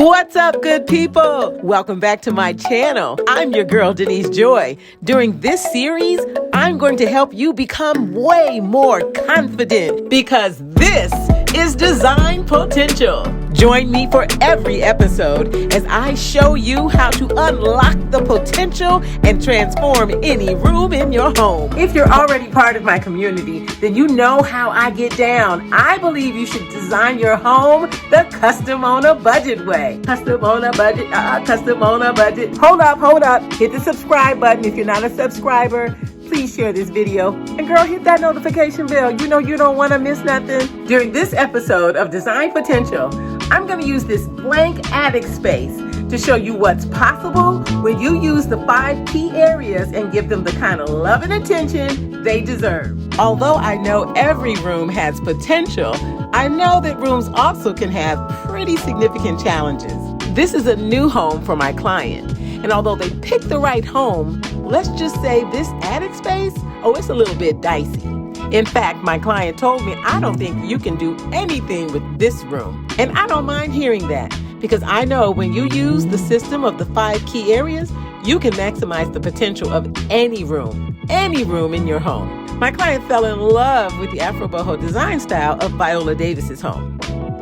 What's up, good people? Welcome back to my channel. I'm your girl, Denise Joy. During this series, I'm going to help you become way more confident because this is Design Potential. Join me for every episode as I show you how to unlock the potential and transform any room in your home. If you're already part of my community, then you know how I get down. I believe you should design your home the custom on a budget way. Custom on a budget, custom on a budget. Hold up. Hit the subscribe button if you're not a subscriber. Please share this video. And girl, hit that notification bell. You know you don't want to miss nothing. During this episode of Design Potential, I'm going to use this blank attic space to show you what's possible when you use the 5 key areas and give them the kind of love and attention they deserve. Although I know every room has potential, I know that rooms also can have pretty significant challenges. This is a new home for my client. And although they picked the right home, let's just say this attic space, it's a little bit dicey. In fact, my client told me, I don't think you can do anything with this room. And I don't mind hearing that because I know when you use the system of the 5 key areas, you can maximize the potential of any room in your home. My client fell in love with the Afro Boho design style of Viola Davis's home.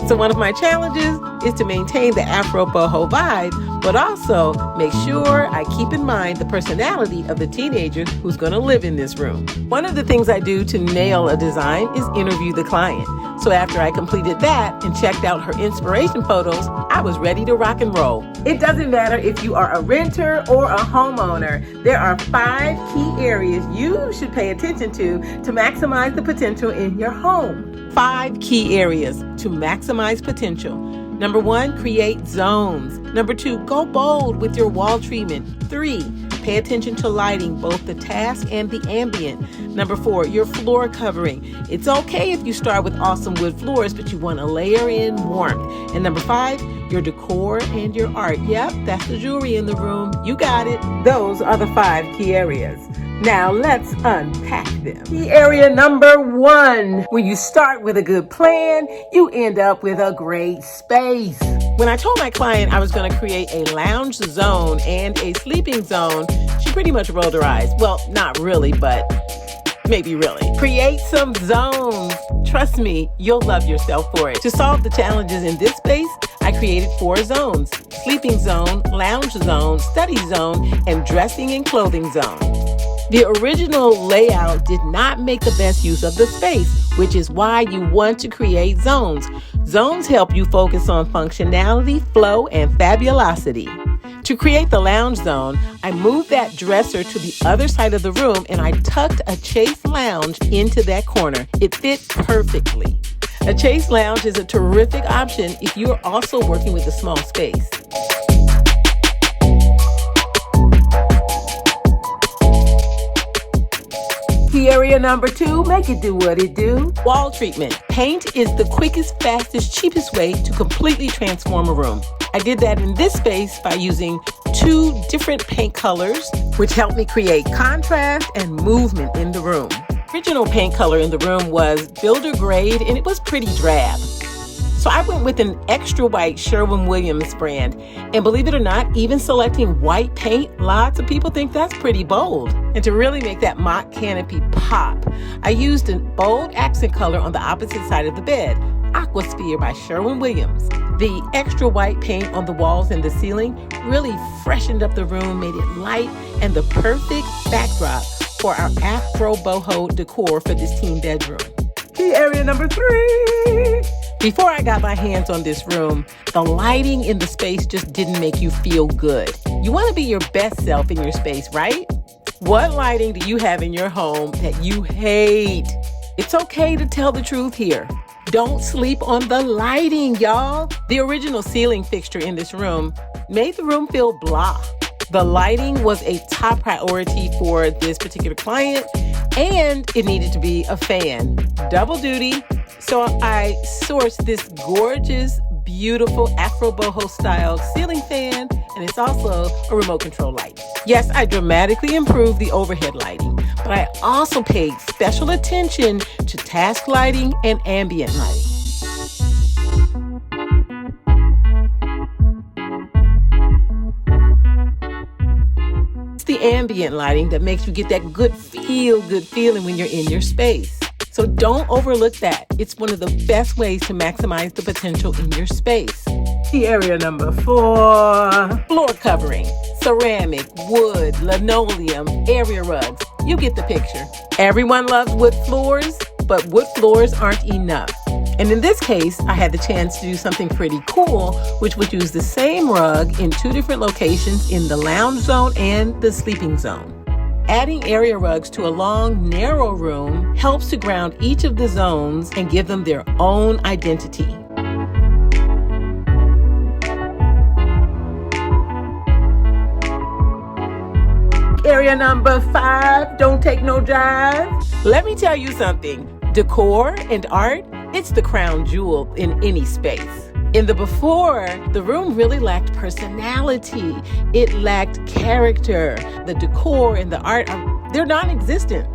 So one of my challenges is to maintain the Afro Boho vibe, but also make sure I keep in mind the personality of the teenager who's going to live in this room. One of the things I do to nail a design is interview the client. So after I completed that and checked out her inspiration photos, I was ready to rock and roll. It doesn't matter if you are a renter or a homeowner. There are 5 key areas you should pay attention to maximize the potential in your home. 5 key areas to maximize potential. Number 1, create zones. Number 2, go bold with your wall treatment. 3, pay attention to lighting, both the task and the ambient. Number 4, your floor covering. It's okay if you start with awesome wood floors, but you want to layer in warmth. And number 5, your decor and your art. Yep, that's the jewelry in the room. You got it. Those are the 5 key areas. Now let's unpack them. Key area number 1. When you start with a good plan, you end up with a great space. When I told my client I was going to create a lounge zone and a sleeping zone, she pretty much rolled her eyes. Well, not really, but maybe really. Create some zones. Trust me, you'll love yourself for it. To solve the challenges in this space, I created 4 zones: sleeping zone, lounge zone, study zone, and dressing and clothing zone. The original layout did not make the best use of the space, which is why you want to create zones. Zones help you focus on functionality, flow, and fabulosity. To create the lounge zone, I moved that dresser to the other side of the room and I tucked a chase lounge into that corner. It fit perfectly. A chase lounge is a terrific option if you are also working with a small space. Key area number 2, make it do what it do. Wall treatment. Paint is the quickest, fastest, cheapest way to completely transform a room. I did that in this space by using 2 different paint colors, which helped me create contrast and movement in the room. Original paint color in the room was builder grade and it was pretty drab. So I went with an extra white Sherwin-Williams brand. And believe it or not, even selecting white paint, lots of people think that's pretty bold. And to really make that mock canopy pop, I used a bold accent color on the opposite side of the bed, Aquasphere by Sherwin-Williams. The extra white paint on the walls and the ceiling really freshened up the room, made it light, and the perfect backdrop for our Afro Boho decor for this teen bedroom. Key area number 3. Before I got my hands on this room, the lighting in the space just didn't make you feel good. You want to be your best self in your space, right? What lighting do you have in your home that you hate? It's okay to tell the truth here. Don't sleep on the lighting, y'all. The original ceiling fixture in this room made the room feel blah. The lighting was a top priority for this particular client, and it needed to be a fan. Double duty. So I sourced this gorgeous, beautiful Afro Boho style ceiling fan, and it's also a remote control light. Yes, I dramatically improved the overhead lighting, but I also paid special attention to task lighting and ambient lighting. ambient lighting that makes you get that good feeling when you're in your space. So don't overlook that. It's one of the best ways to maximize the potential in your space. Key area number 4, floor covering. Ceramic, wood, linoleum, area rugs. You get the picture. Everyone loves wood floors, but wood floors aren't enough. And in this case, I had the chance to do something pretty cool, which would use the same rug in 2 different locations in the lounge zone and the sleeping zone. Adding area rugs to a long, narrow room helps to ground each of the zones and give them their own identity. Area number 5, don't take no jive. Let me tell you something. Decor and art, it's the crown jewel in any space. In the before, the room really lacked personality. It lacked character. The decor and the art, they're non-existent.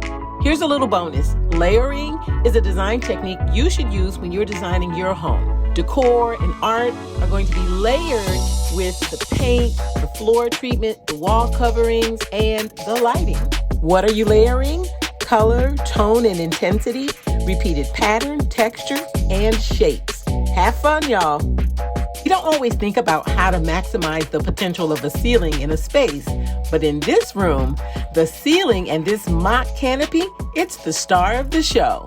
Here's a little bonus. Layering is a design technique you should use when you're designing your home. Decor and art are going to be layered with the paint, the floor treatment, the wall coverings, and the lighting. What are you layering? Color, tone, and intensity, repeated pattern, texture, and shapes. Have fun, y'all. You don't always think about how to maximize the potential of a ceiling in a space, but in this room, the ceiling and this mock canopy, it's the star of the show.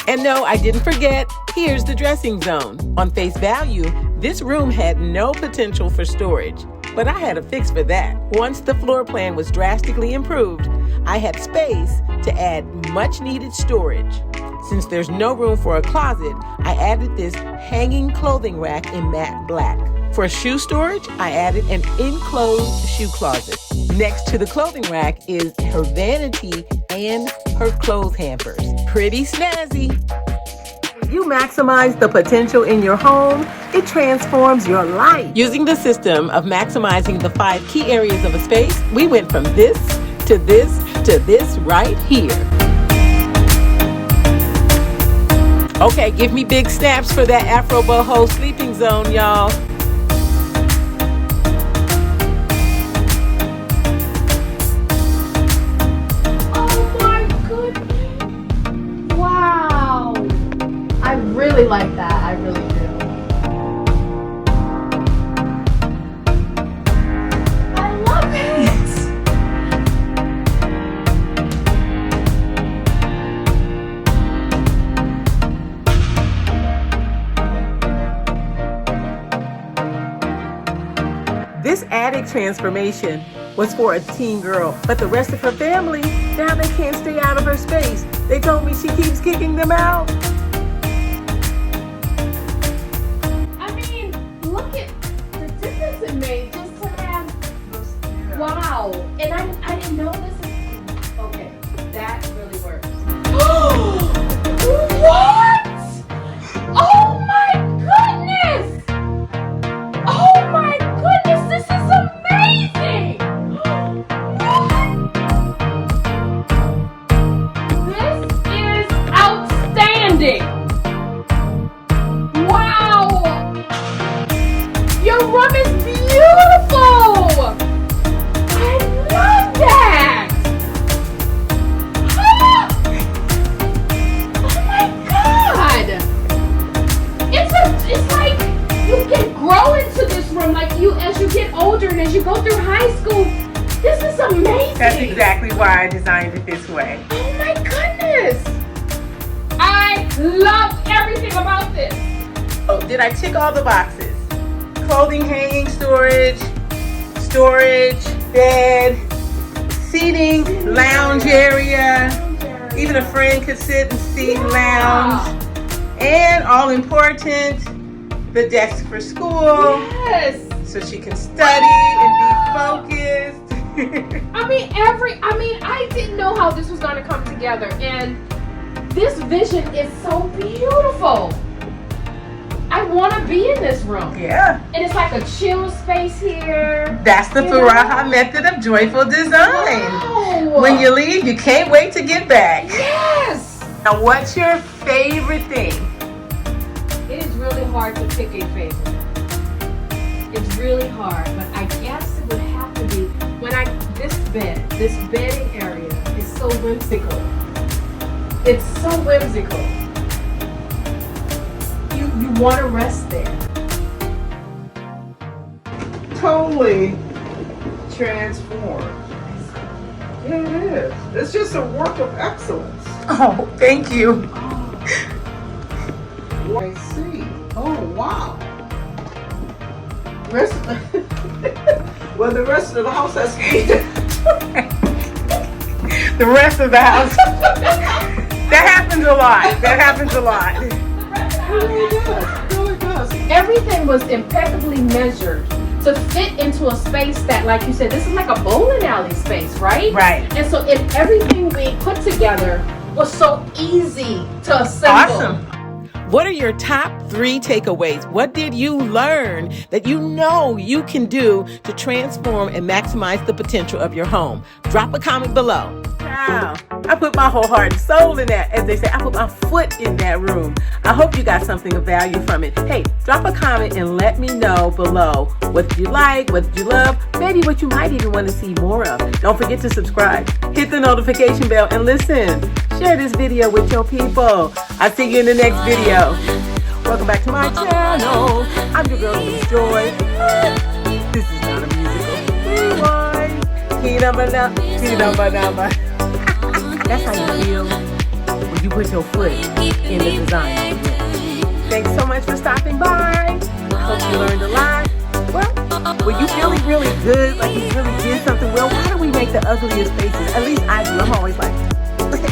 And no, I didn't forget, here's the dressing zone. On face value, this room had no potential for storage, but I had a fix for that. Once the floor plan was drastically improved, I had space to add much needed storage. Since there's no room for a closet, I added this hanging clothing rack in matte black. For shoe storage, I added an enclosed shoe closet. Next to the clothing rack is her vanity and her clothes hampers. Pretty snazzy. When you maximize the potential in your home, it transforms your life. Using the system of maximizing the 5 key areas of a space, we went from this to this to this right here. Okay, give me big snaps for that Afro Boho sleeping zone, y'all. Oh my goodness. Wow. I really like that. I really do. I love it. This attic transformation was for a teen girl, but the rest of her family, now they can't stay out of her space. They told me she keeps kicking them out. I mean, look at the difference it made just to have. Wow. And I didn't know this is. Okay, that really works. What? Oh my goodness! Oh my goodness, this is amazing! This is outstanding! Wow! Your room is beautiful! I love that! Ah! Oh my god! It's like you can grow into this room as you get older and as you go through high school. This is amazing. That's exactly why I designed it this way. Oh my goodness. I love everything about this. Oh, did I tick all the boxes? Clothing hanging storage, bed, seating, lounge area. Even a friend could sit and see lounge. And all important, the desk for school. Yes. So she can study and be focused. I didn't know how this was going to come together, and this vision is so beautiful. I want to be in this room. Yeah. And it's like a chill space here. That's the Faraha method of joyful design. Wow. When you leave, you can't wait to get back. Yes. Now, what's your favorite thing? It is really hard to pick a favorite. It's really hard, but I guess it would have to be this bedding area is so whimsical. It's so whimsical. You want to rest there. Totally transformed. Yeah, it is. It's just a work of excellence. Oh, thank you. I see. Oh, wow. Well, the rest of the house has to be The rest of the house. That happens a lot. That happens a lot. It really does. It really does. Everything was impeccably measured to fit into a space that, like you said, this is like a bowling alley space, right? Right. And so everything we put together was so easy to assemble. Awesome. What are your top 3 takeaways? What did you learn that you know you can do to transform and maximize the potential of your home? Drop a comment below. Wow, I put my whole heart and soul in that. As they say, I put my foot in that room. I hope you got something of value from it. Hey, drop a comment and let me know below what you like, what you love, maybe what you might even want to see more of. Don't forget to subscribe, hit the notification bell, and listen. Share this video with your people. I'll see you in the next video. Welcome back to my channel. I'm your girl, Denise Joy. This is not a musical. Rewind. Key number. That's how you feel when you put your foot in the design. Thanks so much for stopping by. Hope you learned a lot. Well, were you feeling really good, like you really did something well? Why do we make the ugliest faces? At least I do. I'm always like,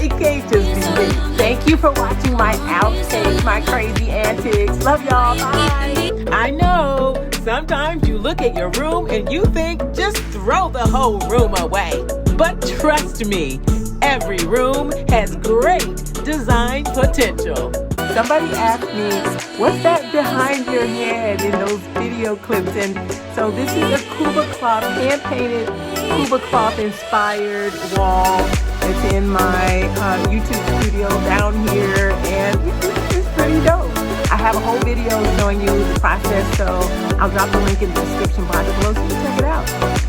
it can't just be me. Thank you for watching my outtakes, my crazy antics. Love y'all. Bye. I know sometimes you look at your room and you think just throw the whole room away. But trust me, every room has great design potential. Somebody asked me, what's that behind your head in those video clips? And so this is a Cuba cloth, hand-painted Cuba cloth inspired wall. It's in my YouTube studio down here, and it's pretty dope. I have a whole video showing you the process, so I'll drop the link in the description box below so you can check it out.